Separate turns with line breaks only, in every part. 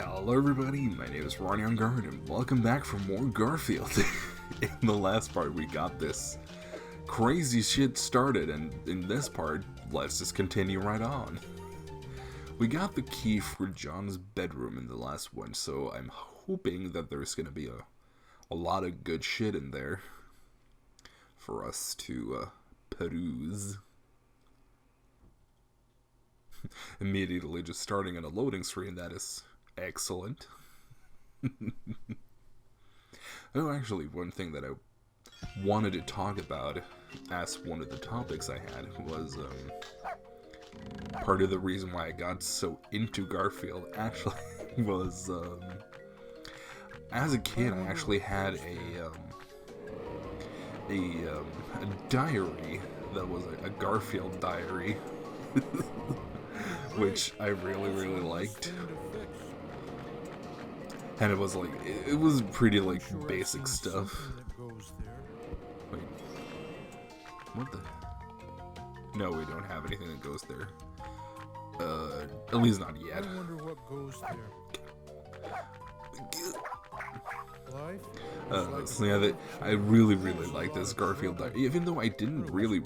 Hello everybody, my name is Ronja Engarde, and welcome back for more Garfield. In the last part we got this crazy shit started, and in this part, let's just continue right on. We got the key for John's bedroom in the last one, so I'm hoping that there's gonna be a lot of good shit in there for us to peruse. Immediately just starting on a loading screen, that is excellent. Oh, actually, one thing that I wanted to talk about as one of the topics I had was part of the reason why I got so into Garfield actually was as a kid I actually had a diary that was a Garfield diary. Which I really liked, and it was like it was pretty like basic stuff. Wait, what the? No, we don't have anything that goes there. At least not yet.
I wonder what goes there.
So yeah, I really like this Garfield diary, even though I didn't really.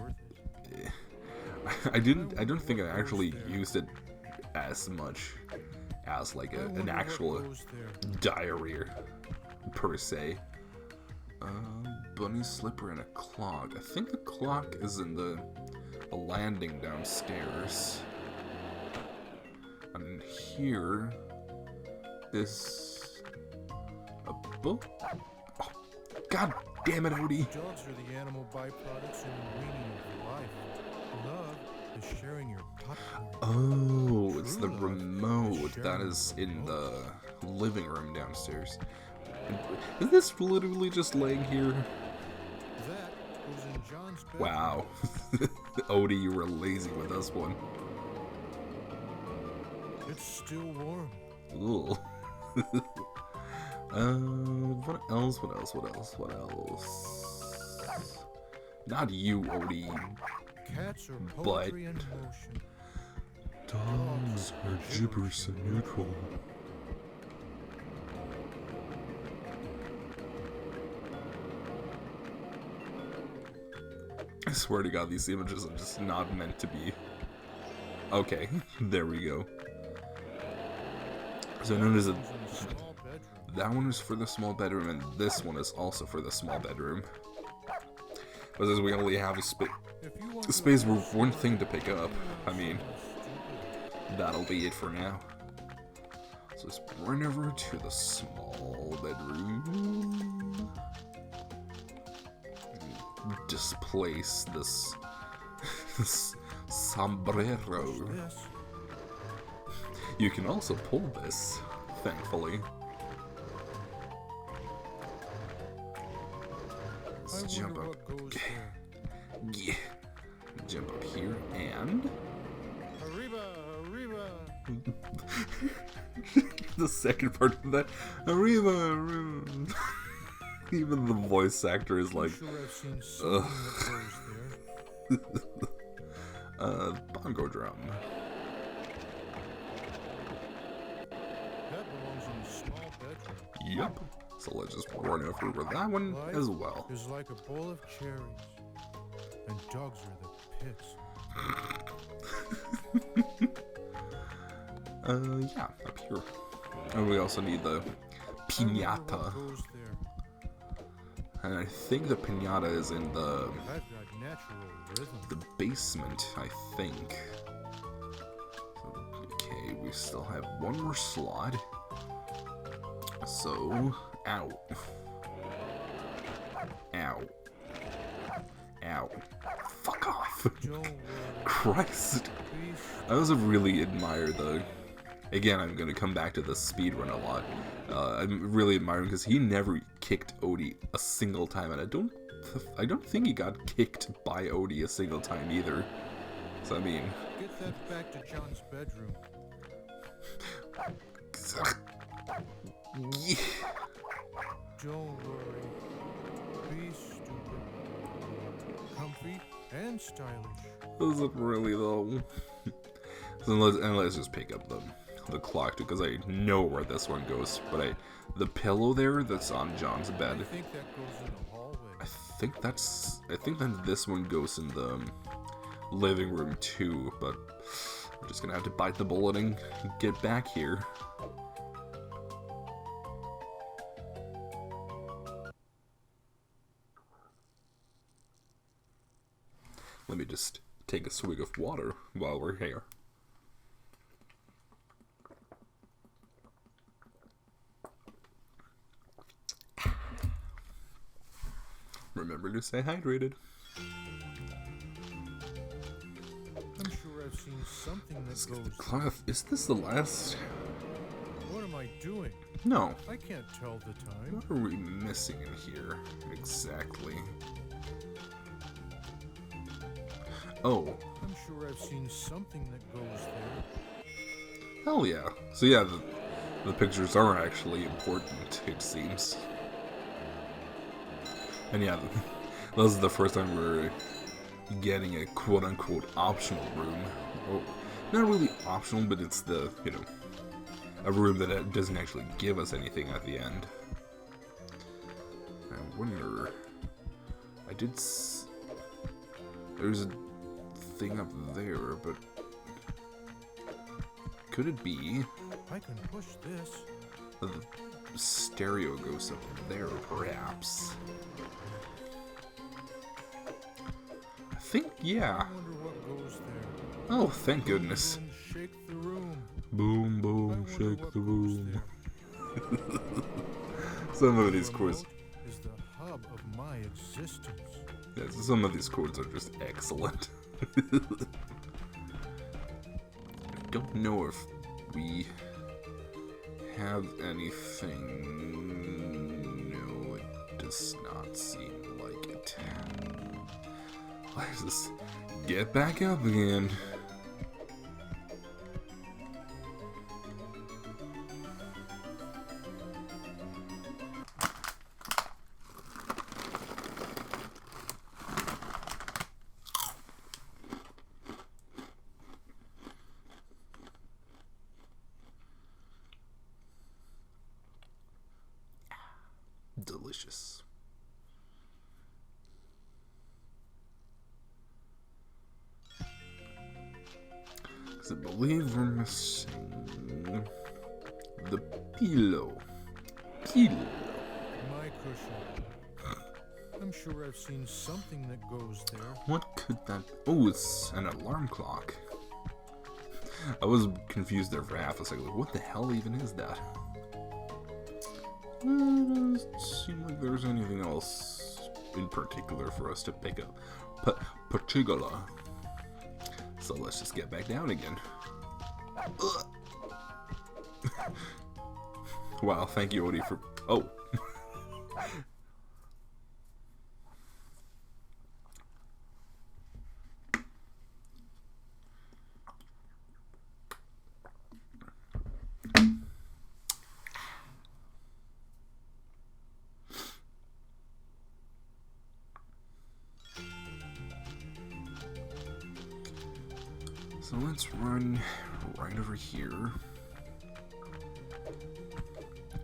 I don't think I actually used it as much as like an actual diary per se. Bunny slipper and a clock. I think the clock is in the landing downstairs. And here is a book. Oh, God damn it, Odie!
Dogs are the animal byproducts and meaning of life. Love is sharing your popcorn.
Oh, it's the remote that is in the living room downstairs. Is this literally just laying here?
That goes in John's bedroom.
Wow. Odie, you were lazy with this one.
It's still warm.
Ugh. What else? Not you, Odie.
Cats are
But
poetry in motion.
dogs are gibberish and neutral. I swear to God, these images are just not meant to be. Okay, there we go. So notice that that one is for the small bedroom, and this one is also for the small bedroom. But as we only have a space for one thing to pick up, I mean, that'll be it for now. So let's run over to the small bedroom. Displace this sombrero. You can also pull this, thankfully. Let's jump up. Yeah. Jump up here and
Arriba.
the second part of that. Arriba. Even the voice actor is like, ugh. Bongo drum.
That belongs in the small bedroom.
Yep. So let's just run over that one as well.
Life is like a bowl of cherries, and dogs are the pits.
Yeah, up here. And we also need the piñata. And I think the piñata is in the basement, I think. Okay, we still have one more slot. So, ow. Fuck off. Christ. I also really admire the... Again, I'm going to come back to the speedrun a lot. I'm really admiring because he never kicked Odie a single time, and I don't think he got kicked by Odie a single time either. So I mean,
get that back to John's bedroom.
Yeah.
Don't worry. Be stupid. Comfy and stylish.
Doesn't really though. So let's just pick up the the clock because I know where this one goes. But the pillow there that's on John's bed.
I think that goes in the hallway.
I think that this one goes in the living room too. But I'm just gonna have to bite the bullet and get back here. Let me just take a swig of water while we're here. Remember to stay hydrated.
I'm sure I've seen something that goes...
Cloth, is this the last?
What am I doing?
No.
I can't tell the time.
What are we missing in here exactly? Oh.
I'm sure I've seen something that goes there.
Hell yeah. So yeah, the pictures are actually important, it seems. And yeah, this is the first time we're getting a quote-unquote optional room. Well, not really optional, but it's the, you know, a room that doesn't actually give us anything at the end. I wonder... There's a thing up there, but... Could it be...
I can push this.
The stereo goes up there, perhaps. I think, yeah.
I wonder what goes there.
Oh, thank goodness.
Boom, shake the room.
Boom, boom,
I wonder
shake
what
the
goes
room.
there.
Some of
The
these quotes...
remote is the hub of my existence.
Yeah, some of these quotes are just excellent. I don't know if we have anything. No, it does not seem like it. Let's just get back up again. Delicious. Because I believe we're missing the pillow.
My cushion. I'm sure I've seen something that goes there.
What could that... Oh, it's an alarm clock. I was confused there for half a second. Like, what the hell even is that? It doesn't seem like there's anything else in particular for us to pick up. Particular. So let's just get back down again. Wow, thank you, Odie, for... Oh. So let's run right over here.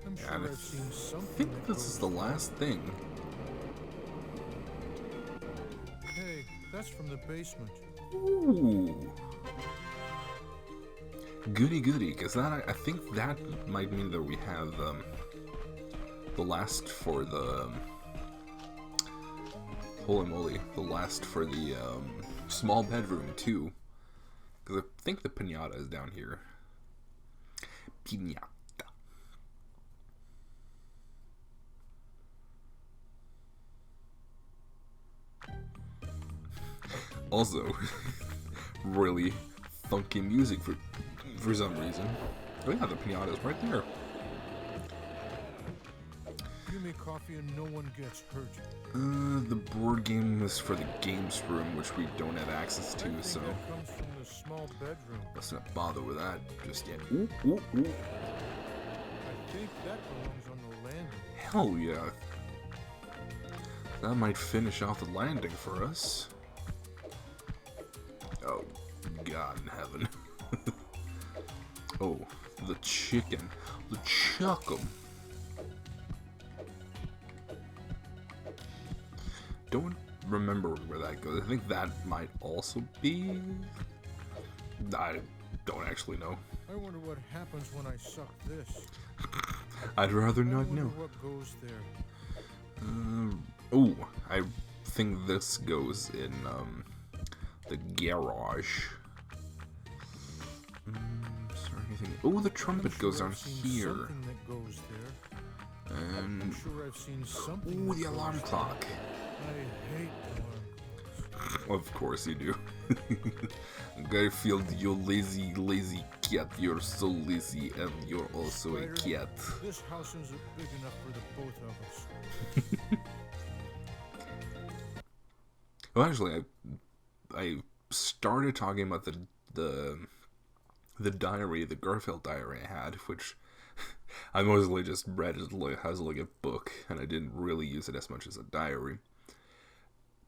I'm sure
And
I've seen
I
something
think
that
this
goes
is the last thing.
Hey, that's from the basement.
Ooh. Goody goody, because that I think that might mean that we have the last for the holy moly, the last for the small bedroom too. Because I think the pinata is down here. Pinata. Also, really funky music for some reason. Oh yeah, the pinata is right there.
Give me coffee and no one gets hurt.
The board game is for the games room, which we don't have access to, so
That comes from the small bedroom.
let's not bother with that just yet. Ooh, ooh, ooh.
I think that belongs on the landing.
Hell yeah. That might finish off the landing for us. Oh, God in heaven. Oh, chicken. The chuck'em. Don't remember where that goes. I think that might also be... I don't actually know.
I wonder what happens when I suck this.
I'd rather not
I wonder
know.
what goes there.
Oh, I think this goes in the garage. Is there anything? Oh, the trumpet goes on here.
That goes there.
And
I'm sure I've seen something.
oh, the alarm clock.
I hate alarm clocks.
Of course you do. Garfield, you lazy, lazy cat. You're so lazy, and you're also a cat.
This house isn't big enough for the both of us.
Well, actually, I started talking about the diary, the Garfield diary I had, which I mostly just read as like a book, and I didn't really use it as much as a diary.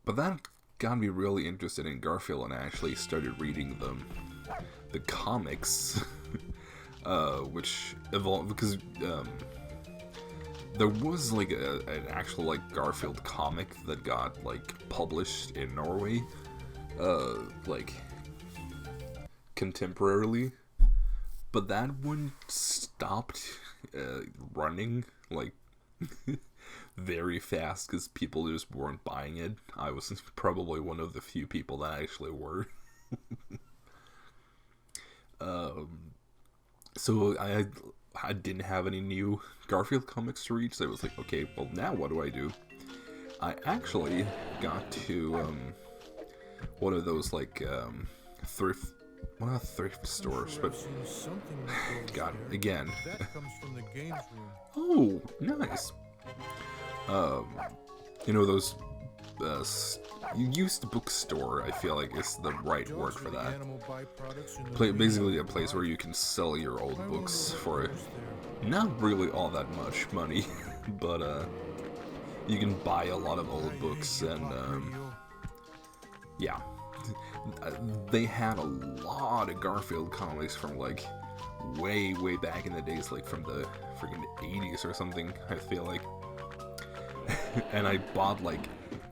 But that got me really interested in Garfield, and I actually started reading the comics, which evolved because there was like an actual like Garfield comic that got like published in Norway, like contemporarily, but that one stopped running like very fast because people just weren't buying it. I was probably one of the few people that actually were. So I didn't have any new Garfield comics to read, so I was like, okay, well now what do I do? I actually got to one of those like thrift, well, not thrift stores, but got again.
That comes from the games room.
Oh, nice. You know those used bookstore, I feel like is the right word for that. Basically a place where you can sell your old books for not really all that much money, but you can buy a lot of old books, and yeah. They had a lot of Garfield comics from like way back in the days, like from the freaking 80s or something, I feel like. And I bought like,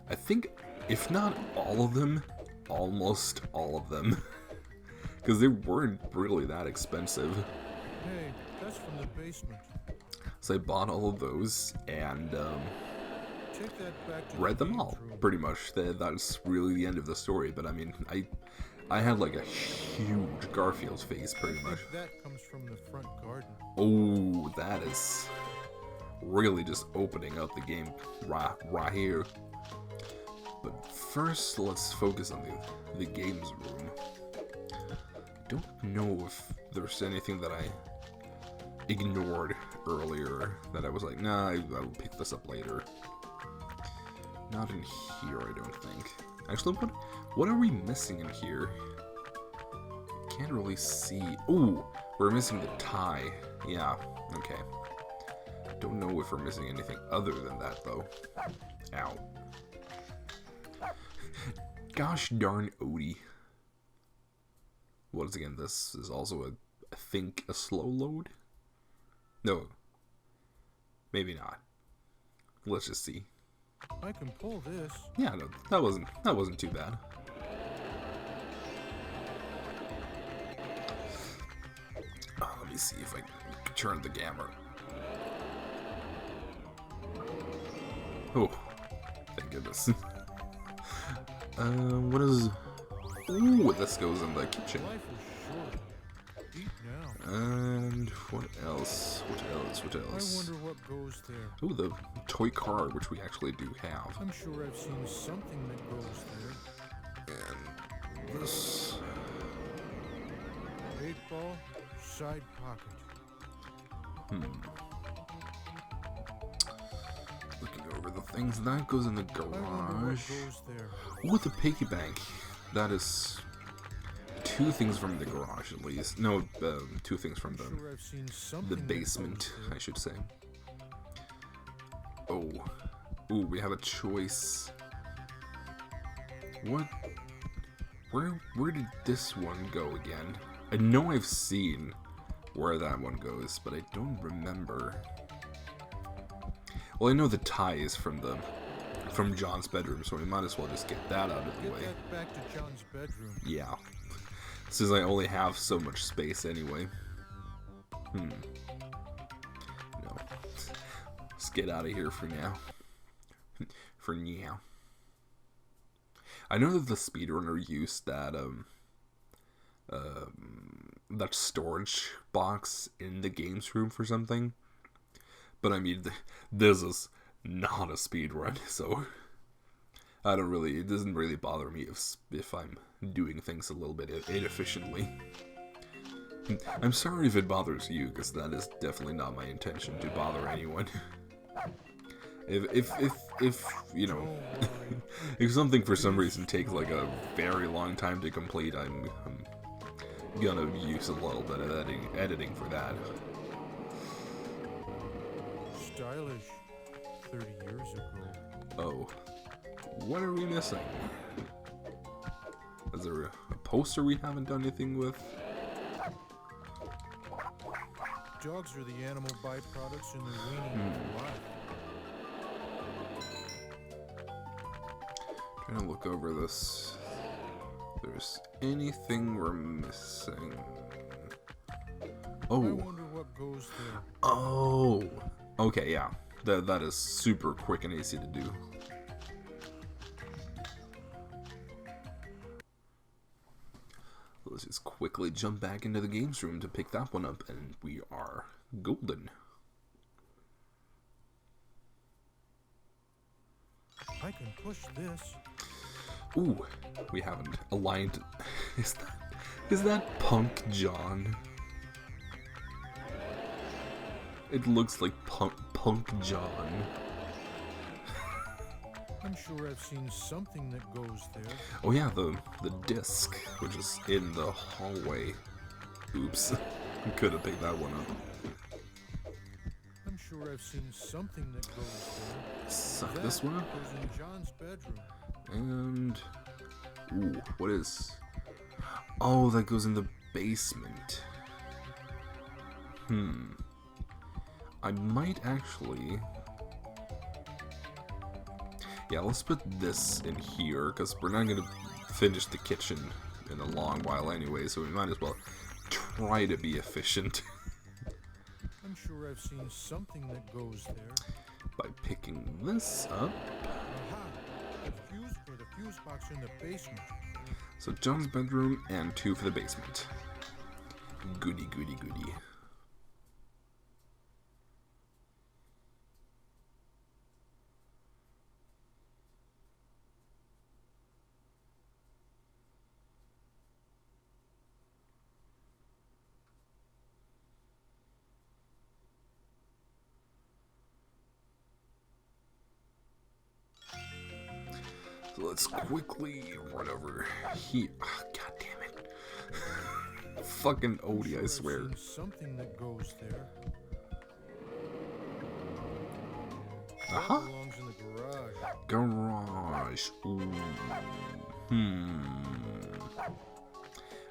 I think, if not all of them, almost all of them. Because they weren't really that expensive.
Hey, that's from the basement.
So I bought all of those and
Take that back to
read
the
them
games
all,
room.
pretty much. That's really the end of the story, but I mean, I had like a huge Garfield face, pretty much.
That comes from the front garden.
Oh, that is really just opening up the game right here. But first, let's focus on the games room. I don't know if there's anything that I ignored earlier that I was like, nah, I'll pick this up later. Not in here, I don't think. Actually, what are we missing in here? Can't really see. Ooh, we're missing the tie. Yeah, okay. Don't know if we're missing anything other than that, though. Ow. Gosh darn Odie. Once again, this is also I think a slow load? No. Maybe not. Let's just see.
I can pull this.
Yeah, no, that wasn't too bad. Let me see if I can turn the camera. Oh, thank goodness. What is... Ooh, this goes in the kitchen.
Life is short. Eat now.
And what else? What
I
else?
wonder what goes there.
Ooh, the toy car, which we actually do have.
I'm sure I've seen something that goes there.
And this...
8-ball, side pocket.
Looking over the things, that goes in the
I wonder what
garage.
goes there.
Ooh, the piggy bank. That is two things from the garage, at least. No, two things from
Sure I've seen
the
something that
basement,
goes
I
there.
should say. Oh. Ooh, we have a choice. What? Where did this one go again? I know I've seen where that one goes, but I don't remember. Well, I know the tie is from John's bedroom, so we might as well just get that out of the way.
Get that back to John's bedroom.
Yeah. Since I only have so much space anyway. No. Let's get out of here for now. For now. I know that the speedrunner used that that storage box in the games room for something. But I mean, this is not a speedrun, so it doesn't really bother me if I'm doing things a little bit inefficiently. I'm sorry if it bothers you, because that is definitely not my intention to bother anyone. If you know, if something for some reason takes like a very long time to complete, I'm gonna use a little bit of editing for that.
Stylish. 30 years ago.
Oh. What are we missing? Is there a poster we haven't done anything with?
Dogs are the animal byproducts in the weaning of life.
Trying to look over this. If there's anything we're missing. Oh.
I wonder what goes there.
Oh. Okay, yeah. That is super quick and easy to do. Let's just quickly jump back into the games room to pick that one up, and we are golden.
I can push this.
Ooh, we haven't aligned. Is that Punk John? It looks like Punk John.
I'm sure I've seen something that goes there.
Oh yeah, the disc, which is in the hallway. Oops, could have picked that one up.
I'm sure I've seen something that goes there.
Suck
That
this one up.
goes in John's bedroom.
And ooh, what is? Oh, that goes in the basement. I might actually. Yeah, let's put this in here, because we're not going to finish the kitchen in a long while anyway, so we might as well try to be efficient.
I'm sure I've seen something that goes there.
By picking this up.
Aha! The fuse box in the basement.
So John's bedroom and 2 for the basement. Goody, goody, goody. So let's quickly run over here. Oh, God damn it. Fucking Odie, I swear.
I've seen something that goes there.
Uh-huh.
That belongs in the garage.
Garage. Ooh.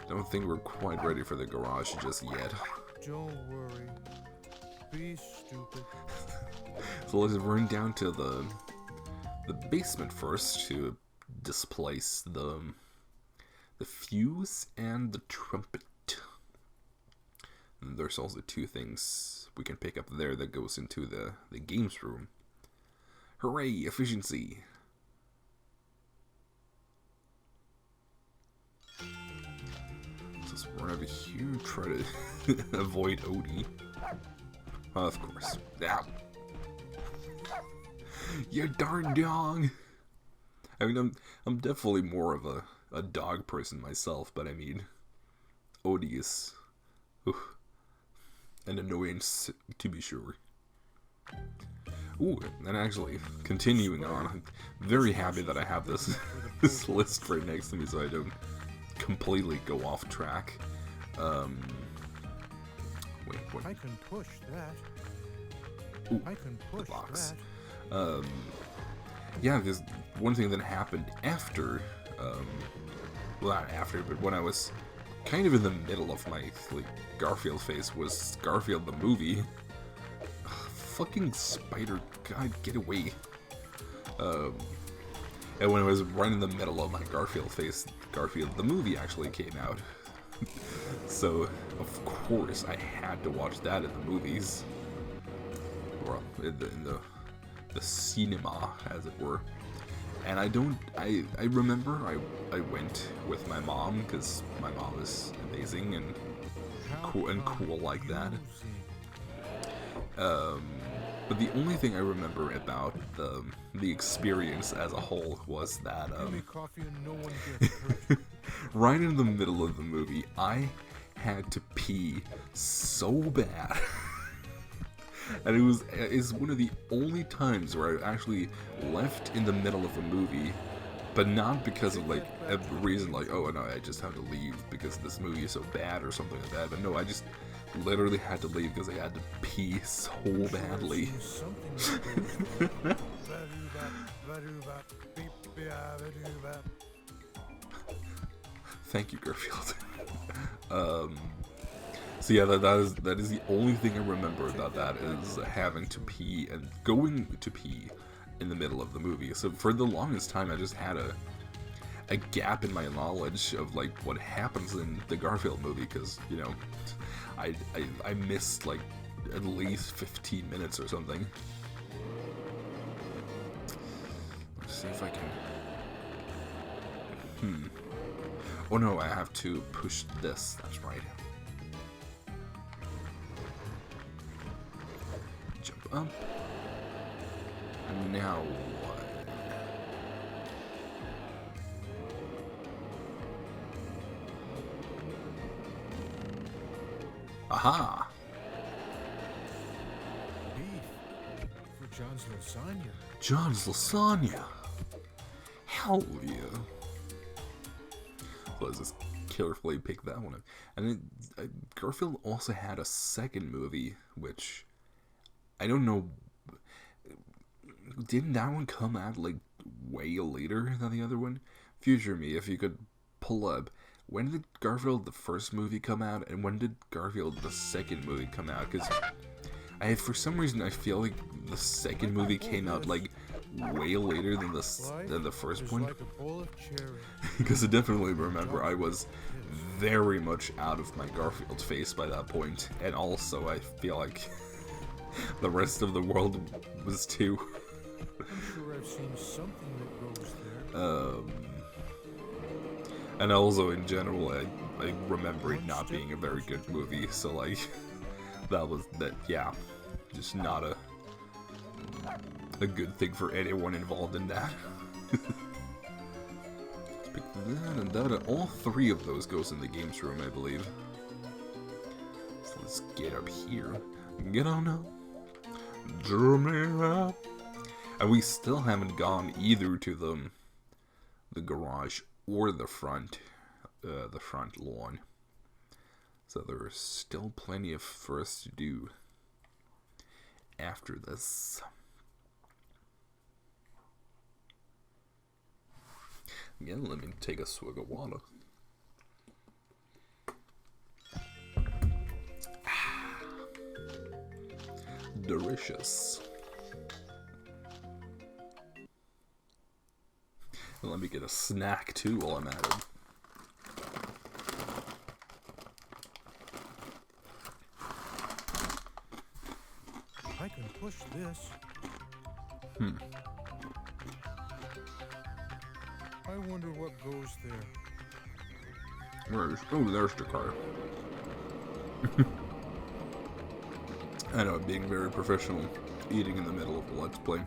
Don't think we're quite ready for the garage just yet.
Don't worry. Be stupid.
So let's run down to the basement first to displace the fuse and the trumpet. And there's also 2 things we can pick up there that goes into the games room. Hooray, efficiency! So let's run over here and try to avoid Odie. Of course. Ow. You darn dog! I mean, I'm definitely more of a dog person myself, but I mean, Odie is an annoyance to be sure. Ooh, and actually, continuing on, I'm very happy that I have this list right next to me so I don't completely go off track. Wait, what?
I can push that.
Ooh,
I can push
the box.
that.
Yeah, because one thing that happened after, well, not after, but when I was kind of in the middle of my like Garfield phase was Garfield the movie. Ugh, fucking spider, God, get away. And when I was right in the middle of my Garfield phase, Garfield the movie actually came out. So, of course, I had to watch that in the movies. Well, in the cinema, as it were. And I remember I went with my mom, because my mom is amazing and cool like that. But the only thing I remember about the experience as a whole was that right in the middle of the movie, I had to pee so bad. And it's one of the only times where I actually left in the middle of a movie, but not because of like a reason like, oh no, I just have to leave because this movie is so bad or something like that. But no, I just literally had to leave because I had to pee so badly. Thank you, Garfield. So yeah, that is the only thing I remember about that is having to pee and going to pee in the middle of the movie. So for the longest time, I just had a gap in my knowledge of like what happens in the Garfield movie, because you know, I missed like at least 15 minutes or something. Let's see if I can. Oh no, I have to push this. That's right. Jump up. And now what? Aha!
Beef for John's lasagna.
John's lasagna. Hell yeah! Let's just carefully pick that one up. And Garfield also had a second movie, which I don't know. Didn't that one come out like way later than the other one? Future me, if you could pull up. When did Garfield the first movie come out, and when did Garfield the second movie come out? Because for some reason I feel like the second movie came out like way later than the first one. Because I definitely remember I was very much out of my Garfield face by that point, and also I feel like the rest of the world was too.
I'm sure I've seen something that goes there.
And also in general, I remember it not being a very good movie, so like, yeah, just not a good thing for anyone involved in that. Let's pick that and that. All three of those goes in the games room, I believe. So let's get up here. Get on up. Draw me up. And we still haven't gone either to the garage or the front lawn. So there's still plenty for us to do after this. Again, let me take a swig of water. Delicious. And let me get a snack too while I'm at it.
I can push this. I wonder what goes there.
There's the car. I know, being very professional, eating in the middle of a Let's Play.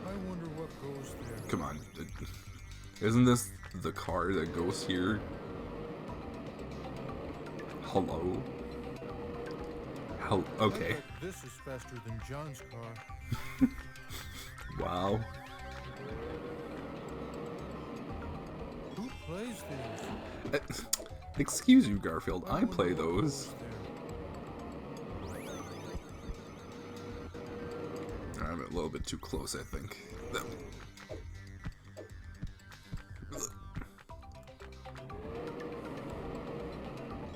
I wonder what goes there.
Come on. Isn't this the car that goes here? Hello? Okay.
I bet this is faster than John's car.
Wow.
Who plays these?
Excuse you, Garfield. I play those. I'm a little bit too close, I think.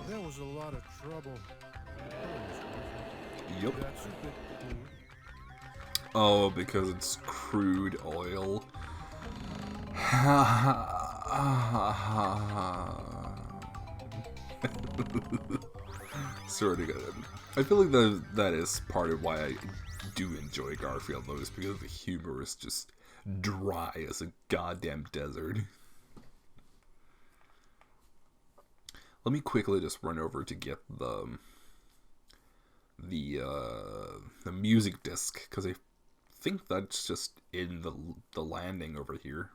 That was a lot of trouble.
Yup.
That's a bit cool.
Oh, because it's crude oil. Sort of good. I feel like that is part of why I do enjoy Garfield, though, is because the humor is just dry as a goddamn desert. Let me quickly just run over to get the music disc, because I think that's just in the landing over here.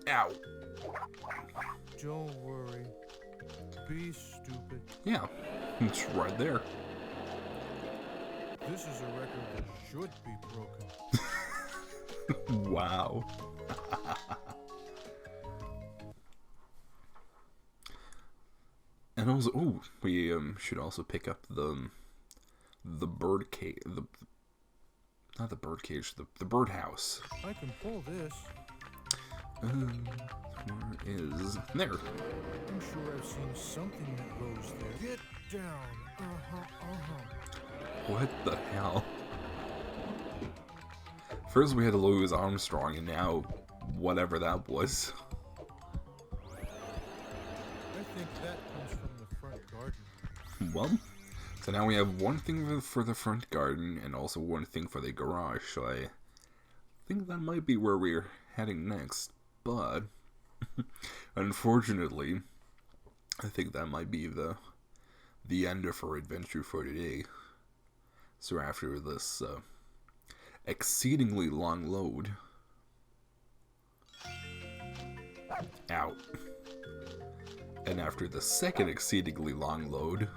Ow.
Don't worry. Be stupid.
Yeah, it's right there.
This is a record that should be broken.
Wow. And also, oh, we should also pick up the bird cage, not the bird cage, the birdhouse.
I can pull this.
Where is there?
I'm sure I've seen something that goes there. Get down.
What the hell? First we had Louis Armstrong, and now whatever that was.
I think that comes from the front garden.
Well, so now we have one thing for the front garden, and also one thing for the garage, so I think that might be where we're heading next. But, unfortunately, I think that might be the end of our adventure for today. So after this exceedingly long load... Ow. And after the second exceedingly long load...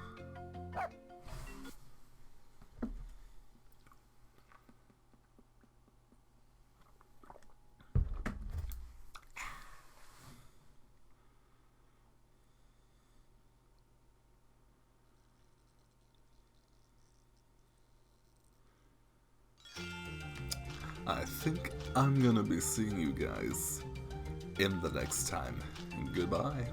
I think I'm gonna be seeing you guys in the next time. Goodbye.